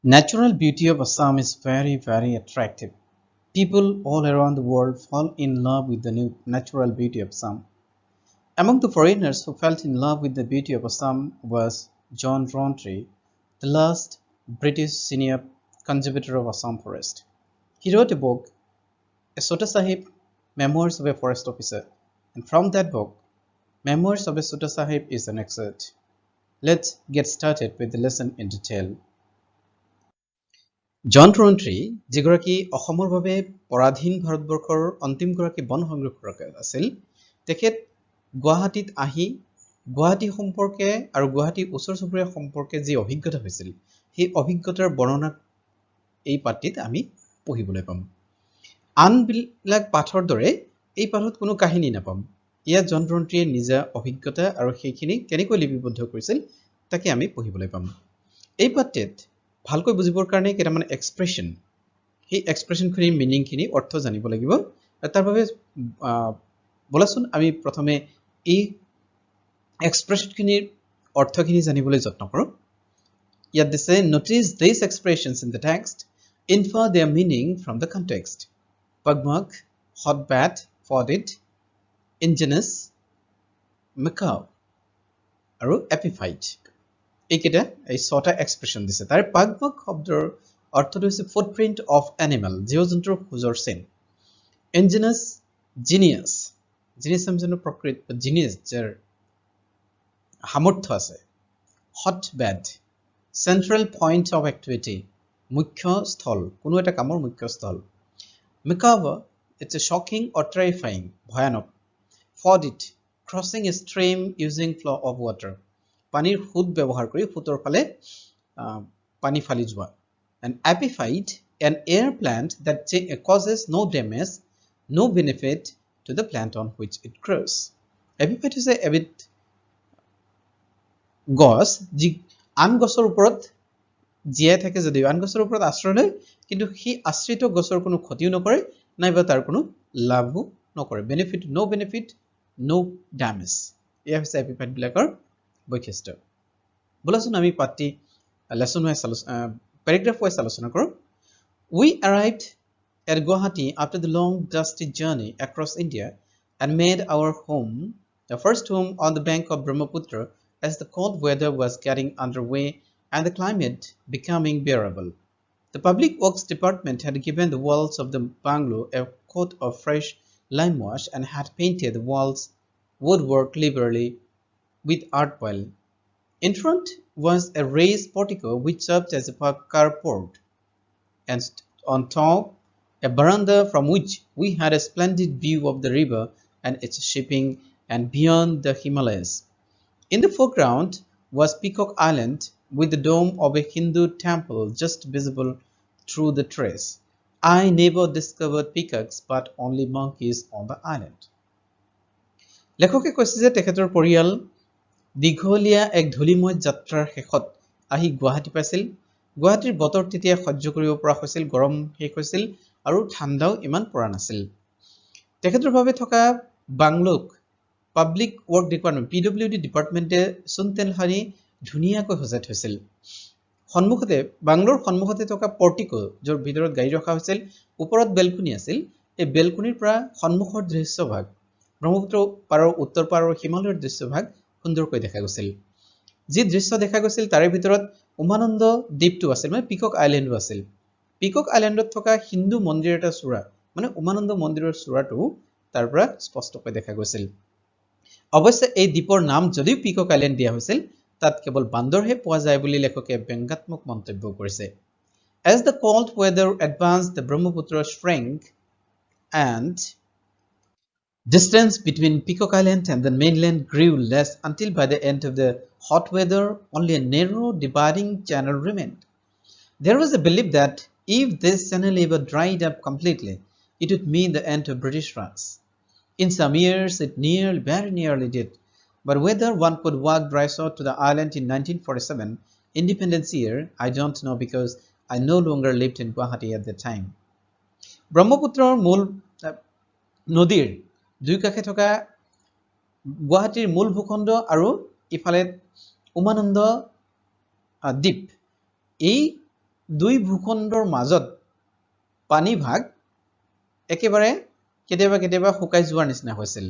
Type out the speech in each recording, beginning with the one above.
Natural beauty of Assam is very, very attractive. People all around the world fall in love with the new natural beauty of Assam. Among the foreigners who fell in love with the beauty of Assam was John Rowntree, the last British senior conservator of Assam Forest. He wrote a book, A Sota Sahib, Memoirs of a Forest Officer, and from that book, Memoirs of a Sota Sahib is an excerpt. Let's get started with the lesson in detail. জন ৰন্ট্ৰী যিগৰাকী অসমৰ বাবে পৰাধীন ভাৰতবৰ্ষৰ অন্তিমগৰাকী বন সংৰক্ষক আছিল তেখেত গুৱাহাটীত আহি গুৱাহাটী সম্পৰ্কে আৰু গুৱাহাটী ওচৰ চুবুৰীয়া সম্পৰ্কে যি অভিজ্ঞতা হৈছিল সেই অভিজ্ঞতাৰ বৰ্ণনা এই পাঠটিত আমি পঢ়িবলৈ পাম আনবিলাক পাঠৰ দৰে এই পাঠত কোনো কাহিনী নাপাম ইয়াত জন ৰন্ট্ৰীয়ে নিজা অভিজ্ঞতা আৰু সেইখিনি কেনেকৈ লিপিবদ্ধ কৰিছিল তাকে আমি পঢ়িবলৈ পাম এই পাঠটিত ভালকৈ বুজিবৰ কাৰণে কেইটামান এক্সপ্ৰেছন সেই এক্সপ্ৰেছনখিনিৰ মিনিংখিনি অৰ্থ জানিব লাগিব তাৰ বাবে বলাচোন আমি প্ৰথমে এই এক্সপ্ৰেছনখিনিৰ অৰ্থখিনি জানিবলৈ যত্ন কৰোঁ ইয়াত দিছে notice these expressions in the text infer their meaning from the context pugmug hotbed fodid ingenious macaw আৰু epified এইকেইটা এই ছটা এক্সপ্ৰেছন দিছে তাৰে পাগমগ শব্দৰ অৰ্থটো হৈছে ফুটপ্ৰিণ্ট অফ এনিমেল জীৱ জন্তুৰ খোজৰ চিন ইঞ্জিনাছ জিনিয়াছ জিনিয়াছ আমি জানো প্ৰকৃত জিনিয়াছ যাৰ সামৰ্থ্য আছে hotbed central point of activity মুখ্য স্থল কোনো এটা কামৰ মুখ্য স্থল মেকাভাৰ ইটছ এ শ্বকিং অৰ টেৰিফাইং ভয়ানক ফডিট ক্ৰছিং এ ষ্ট্ৰীম ইউজিং ফ্ল' অফ ৱাটাৰ পানীৰ সোঁত ব্যৱহাৰ কৰি সোঁতৰ ফালে পানী ফালি যোৱা and epified an air plant that causes no damage no benefit to the plant on which it grows epified is এবিধ গছ যি আন গছৰ ওপৰত জীয়াই থাকে যদিও আন গছৰ ওপৰত আশ্ৰয় লয় কিন্তু সেই আশ্ৰিত গছৰ কোনো ক্ষতিও নকৰে নাইবা তাৰ কোনো লাভো নকৰে বেনিফিট no damage এয়া হৈছে এপিফাইড বিলাকৰ বৈশিষ্ট্য বলাচোন আমি পাঠটি লেসন ওয়াইজ প্যারাগ্রাফ ওয়াইজ আলোচনা করো We arrived at Guwahati after the long dusty journey across India and made our home, the first home on the bank of Brahmaputra as the cold weather was getting underway and the climate becoming bearable. The Public Works Department had given the walls of the bungalow a coat of fresh lime wash and had painted the walls woodwork liberally with art oil. In front was a raised portico which served as a carport, and on top a veranda from which we had a splendid view of the river and its shipping and beyond the Himalayas. In the foreground was Peacock Island with the dome of a Hindu temple just visible through the trees. I never discovered peacocks but only monkeys on the island. লেখকে কৈছে যে তেখেতৰ পৰিয়াল দীঘলীয়া এক ধূলিময় যাত্ৰাৰ শেষত আহি গুৱাহাটী পাইছিল গুৱাহাটীৰ বতৰ তেতিয়া সহ্য কৰিব পৰা হৈছিল গৰম শেষ হৈছিল আৰু ঠাণ্ডাও ইমান পৰা নাছিল তেখেতৰ বাবে থকা বাংলোক পাব্লিক ৱৰ্ক ডিপাৰ্টমেণ্ট পিডব্লিউডি ডিপাৰ্টমেণ্টে সুনতেল হাৰি ধুনীয়াকৈ সজাই থৈছিল সন্মুখতে বাংলোৰ সন্মুখতে থকা পৰ্টিকো যৰ ভিতৰত গাড়ী ৰখা হৈছিল ওপৰত বেলকনি আছিল এই বেলকনিৰ পৰা সন্মুখৰ দৃশ্যভাগ ব্ৰহ্মপুত্ৰ পাৰৰ উত্তৰ পাৰৰ হিমালয়ৰ দৃশ্যভাগ সুন্দৰকৈ দেখা গৈছিল যি দৃশ্য দেখা গৈছিল তাৰে ভিতৰত উমানন্দ দ্বীপটো আছিল মানে পিকক আইল্যান্ডো আছিল পিকক আইল্যান্ডত থকা হিন্দু মন্দিৰ এটা চূড়া মানে উমানন্দ মন্দিৰৰ চূড়াটো তাৰ পৰা স্পষ্টকৈ দেখা গৈছিল অৱশ্যে এই দ্বীপৰ নাম যদিও পিকক আইল্যান্ড দিয়া হৈছিল তাত কেৱল বান্দৰহে পোৱা যায় বুলি লেখকে ব্যংগাত্মক মন্তব্য কৰিছে as the cold weather advanced the Brahmaputra shrank and distance between Peacock Island and the mainland grew less until by the end of the hot weather only a narrow dividing channel remained. There was a belief that if this channel ever dried up completely, it would mean the end of British Raj. In some years it very nearly did, but whether one could walk dry-shod to the island in 1947, Independence year, I don't know because I no longer lived in Guwahati at the time. Brahmaputra মূল নদীৰ দুই কাষে থকা গুৱাহাটীৰ মূল ভূখণ্ড আৰু ইফালে উমানন্দ দ্বীপ এই দুই ভূখণ্ডৰ মাজত পানী ভাগ একেবাৰে কেতিয়াবা কেতিয়াবা শুকাই যোৱাৰ নিচিনা হৈছিল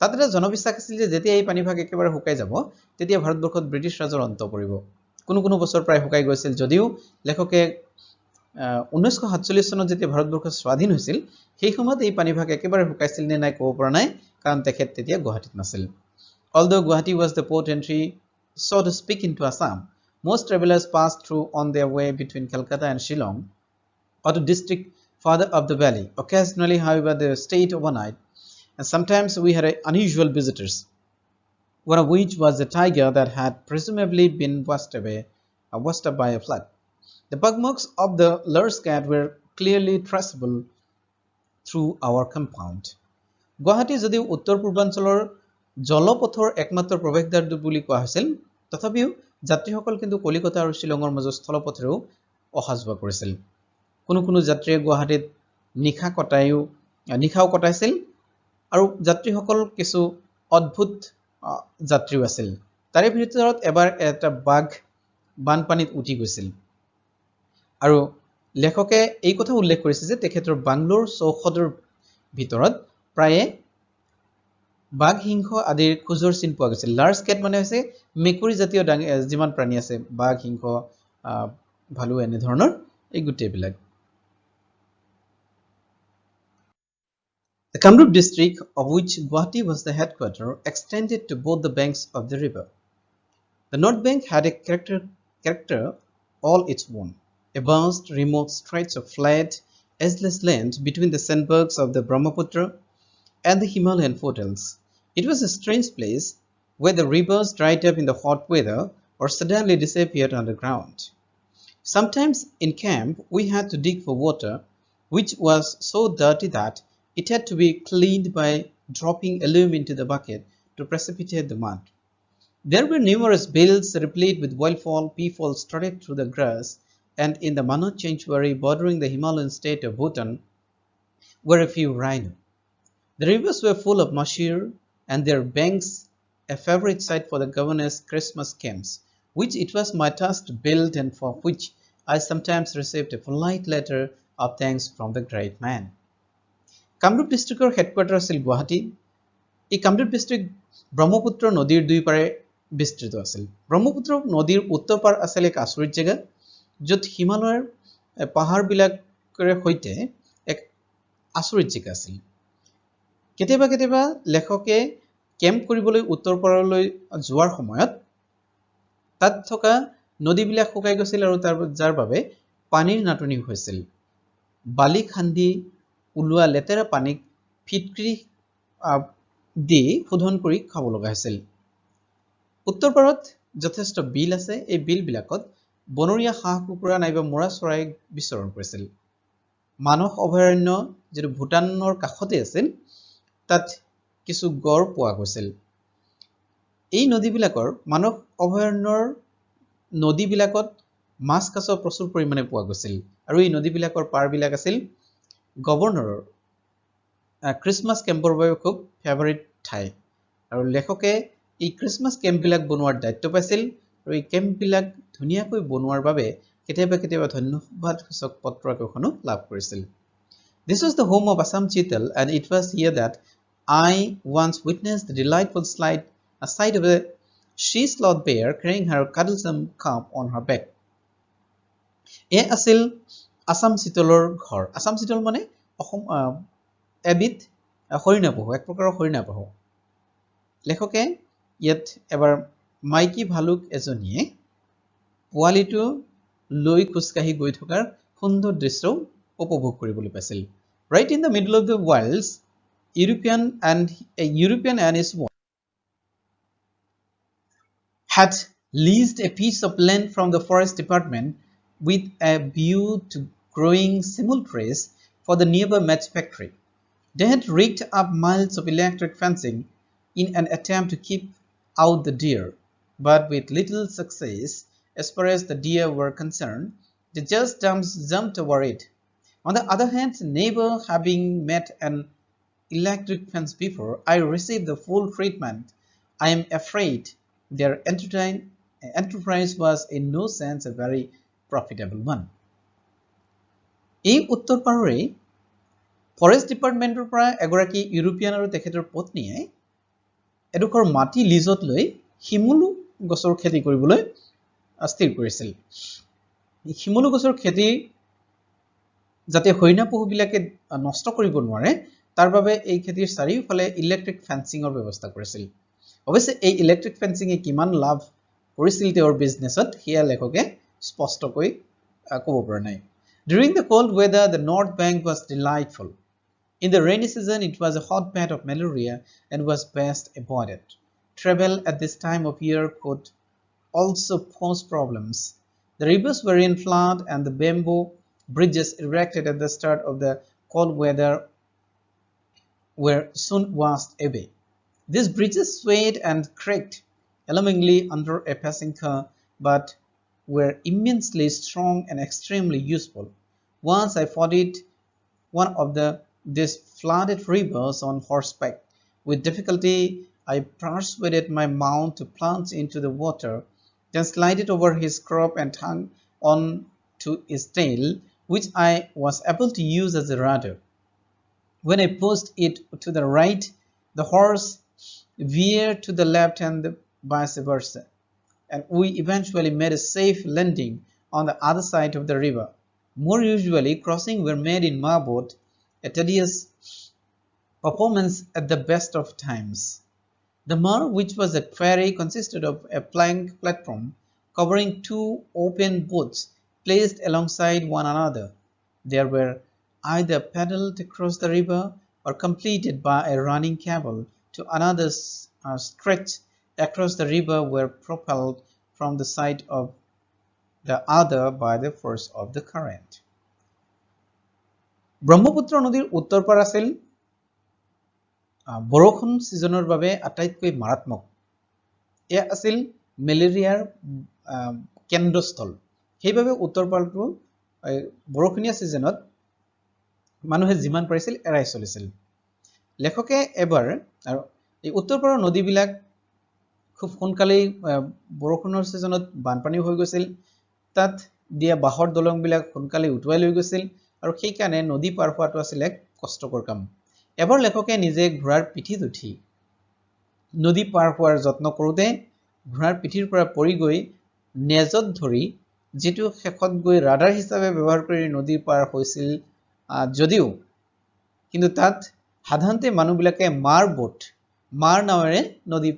তাত এটা জনবিশ্বাস আছিল যে যেতিয়া এই পানী ভাগ একেবাৰে শুকাই যাব তেতিয়া ভাৰতবৰ্ষত ব্ৰিটিছ ৰাজৰ অন্ত পৰিব কোনো কোনো বছৰ প্ৰায় শুকাই গৈছিল যদিও লেখকে 1947 চনত যেতিয়া ভাৰতবৰ্ষ স্বাধীন হৈছিল সেই সময়ত এই পানী ভাগ একেবাৰে শুকাইছিল নে নাই ক'ব পৰা নাই কাৰণ তেখেত তেতিয়া গুৱাহাটীত নাছিল although Guwahati was the port entry so to speak into Assam most travelers passed through on their way between Calcutta and Shillong or to district farther up the valley occasionally however they stayed overnight and sometimes we had unusual visitors one of which was a tiger that had presumably been washed up by a flood. The bug marks of the Lur's cat were clearly traceable through our compound. Guwahati যদিও উত্তৰ পূৰ্বাঞ্চলৰ জলপথৰ একমাত্ৰ প্ৰৱেশদ্বাৰ বুলি কোৱা হৈছিল তথাপিও যাত্ৰীসকল কিন্তু কলিকতা আৰু শিলঙৰ মাজৰ স্থলপথেৰেও অহা যোৱা কৰিছিল কোনো কোনো যাত্ৰীয়ে গুৱাহাটীত নিশাও কটাইছিল আৰু যাত্ৰীসকল কিছু অদ্ভুত যাত্ৰীও আছিল তাৰে ভিতৰত এবাৰ এটা বাঘ বানপানীত উঠি গৈছিল আৰু লেখকে এই কথা উল্লেখ কৰিছে যে তেখেতৰ বাংলোৰ চৌহদৰ ভিতৰত প্ৰায়ে বাঘ সিংহ আদিৰ খোজৰ চিন পোৱা গৈছিল লাৰ্জ কেট মানে হৈছে মেকুৰী জাতীয় যিমান প্ৰাণী আছে বাঘ সিংহ ভালু এনে ধৰণৰ এই গুটেবিলাক The Kamrup district, of which Guwahati was the headquarters, extended to both the banks of the river. The north bank had a character all its own, a vast, remote stretch of flat, edgeless land between the sandbanks of the Brahmaputra and the Himalayan foothills. It was a strange place where the rivers dried up in the hot weather or suddenly disappeared underground. Sometimes in camp we had to dig for water, which was so dirty that it had to be cleaned by dropping alum into the bucket to precipitate the mud. There were numerous bills replete with wildfowl, peafowl strutted through the grass, and in the Manot sanctuary bordering the Himalayan state of Bhutan were a few rhino. The rivers were full of mashir and their banks a favorite site for the governor's Christmas camps, which it was my task to build and for which I sometimes received a polite letter of thanks from the great man. Kamrup districtৰ headquarter আছিল গুৱাহাটী এই Kamrup district Brahmaputra নদীৰ দুই পাৰে বিস্তৃত আছিল ব্ৰহ্মপুত্ৰ নদীৰ উত্তৰ পাৰ আছিল এক আচৰিত জেগা য'ত হিমালয়ৰ পাহাৰবিলাকৰ সৈতে এক আচৰিত জেগা আছিল কেতিয়াবা কেতিয়াবা লেখকে কেম্প কৰিবলৈ উত্তৰ পাৰলৈ যোৱাৰ সময়ত তাত থকা নদীবিলাক শুকাই গৈছিল আৰু যাৰ বাবে পানীৰ নাটনি হৈছিল বালি খান্দি উলোৱা লেতেৰা পানীক ফিটকৰি দি শোধন কৰি খাব লগা হৈছিল উত্তৰ পাৰত যথেষ্ট বিল আছে এই বিলবিলাকত বনৰীয়া হাঁহ কুকুৰা নাইবা মৰা চৰাই বিচৰণ কৰিছিল মানস অভয়াৰণ্য যেটো ভুটানৰ কাষতে আছিল তাত কিছু গড় পোৱা গৈছিল এই নদীবিলাকৰ মানস অভয়াৰণ্যৰ নদীবিলাকত মাছ কাছ প্ৰচুৰ পৰিমাণে পোৱা গৈছিল আৰু এই নদীবিলাকৰ পাৰবিলাক আছিল গভৰ্ণৰৰ ক্ৰিসমাস কেম্পৰ বাবে খুব ফেভাৰিট ঠাই আৰু লেখকে এই ক্ৰিসমাস কেম্পবিলাক বনোৱাৰ দায়িত্ব পাইছিল আৰু এই কেম্পবিলাক ধুনিয়াকৈ বনোৱাৰ বাবে কেতিয়াবা কেতিয়াবা ধন্যবাদ সূচক পত্ৰ একখনো লাভ কৰিছিল This was the home of Assam Chital and it was here that I once witnessed the delightful sight of a she-sloth bear carrying her cuddlesome cub on her back. এ আছিল আসাম চিতলৰ ঘৰ আসাম চিতল মানে অসম এবিধ হৰিণা পহু এক প্ৰকাৰৰ হৰিণা পহু লেখকে ইয়াত এবাৰ মাইকী ভালুক এজনীয়ে পোৱালিটো লৈ খুসকাহি গৈ থকাৰ সুন্দৰ দৃশ্য উপভোগ কৰিবলৈ পাইছিল Right in the middle of the wilds European and his wife had leased a piece of land from the forest department with a view to growing simul trees for the nearby match factory. They had rigged up miles of electric fencing in an attempt to keep out the deer, but with little success as far as the deer were concerned. They just jumped over it. On the other hand, neighbor having met an electric fence before, I received the full treatment. I am afraid their enterprise was in no sense a very profitable one. এই উত্তৰ পাৰৰে forest ডিপাৰ্টমেণ্টৰ পৰা এগৰাকী European আৰু তেখেতৰ পত্নীয়ে এডোখৰ মাটি লিজত লৈ শিমলু গছৰ খেতি কৰিবলৈ স্থিৰ কৰিছিল শিমলু গছৰ খেতি যাতে হৰিণা পহুবিলাকে নষ্ট কৰিব নোৱাৰে তাৰ বাবে এই খেতিৰ চাৰিওফালে ইলেক্ট্ৰিক ফেন্সিংৰ ব্যৱস্থা কৰিছিল অৱশ্যে এই ইলেক্ট্ৰিক ফেন্সিঙে কিমান লাভ কৰিছিল তেওঁৰ বিজনেছত হিয়া লেখকে স্পষ্টকৈ ক'ব পৰা নাই During the cold weather the north bank was delightful In the rainy season it was a hotbed of malaria and was best avoided Travel at this time of year could also pose problems The rivers were in flood and the bamboo bridges erected at the start of the cold weather were soon washed away. These bridges swayed and creaked alarmingly under a passing car, but were immensely strong and extremely useful. Once I forded one of these flooded rivers on horseback. With difficulty, I persuaded my mount to plunge into the water, then slide it over his crop and hung on to his tail, which I was able to use as a rudder. When I pushed it to the right, the horse veered to the left and vice versa, and we eventually made a safe landing on the other side of the river. More usually, crossings were made in marboat, a tedious performance at the best of times. The mar, which was a ferry, consisted of a plank platform covering two open boats placed alongside one another. There were either paddled across the river or completed by a running cable to another stretch across the river were propelled from the side of the other by the force of the current. Brahmaputra নদীৰ উত্তৰ পাৰ আছিল বৰষুণ সিজনৰ বাবে আটাইতকৈ মাৰাত্মক এয়া আছিল মেলেৰিয়াৰ কেন্দ্ৰস্থল সেইভাবে উত্তৰ পাৰটো বৰষুণীয়া সিজনত মানুহে যিমান পাৰিছিল এৰাই চলিছিল লেখকে এবাৰ আৰু এই উত্তৰ পাৰৰ নদীবিলাক খুব সোনকালেই বৰষুণৰ সিজনত বানপানী হৈ গৈছিল তাত দিয়া বাহৰ দলংবিলাক সোনকালে উটুৱাই লৈ গৈছিল আৰু সেই কাৰণে নদী পাৰ হোৱাটো আছিল এক কষ্টকৰ কাম এবাৰ লেখকে নিজে ঘোঁৰাৰ পিঠিত উঠি নদী পাৰ হোৱাৰ যত্ন কৰোতে ঘোঁৰাৰ পিঠিৰ পৰা পৰি গৈ নেজত ধৰি যেটো শেষত গৈ ৰাডাৰ হিচাপে ব্যৱহাৰ কৰি নদী পাৰ হৈছিল যদিও কিন্তু তাত সাধাৰণতে মানুহবিলাকে মাৰ নামেৰে নদী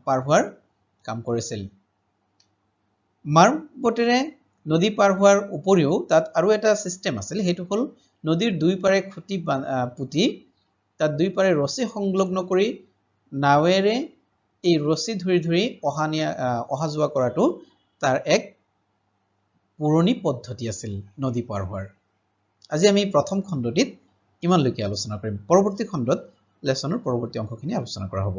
পাৰ হোৱাৰ কাম কৰিছিল মাৰ বটেৰে নদী পাৰ হোৱাৰ উপৰিও তাত আৰু এটা সিস্টেম আছিল হেতু হল নদীৰ দুই পাৰে খুঁটি পুতি তাত দুই পাৰে ৰছী সংলগ্ন কৰি নাৱেৰে এই ৰছী ধৰি ধৰি অহা যোৱা কৰাটো তাৰ এক পুৰণি পদ্ধতি আছিল নদী পাৰ হোৱাৰ আজি আমি প্ৰথম খণ্ডটিত ইমানলৈকে আলোচনা কৰিম পৰৱৰ্তী খণ্ডত লেসনৰ পৰৱৰ্তী অংশখিনি আলোচনা কৰা হ'ব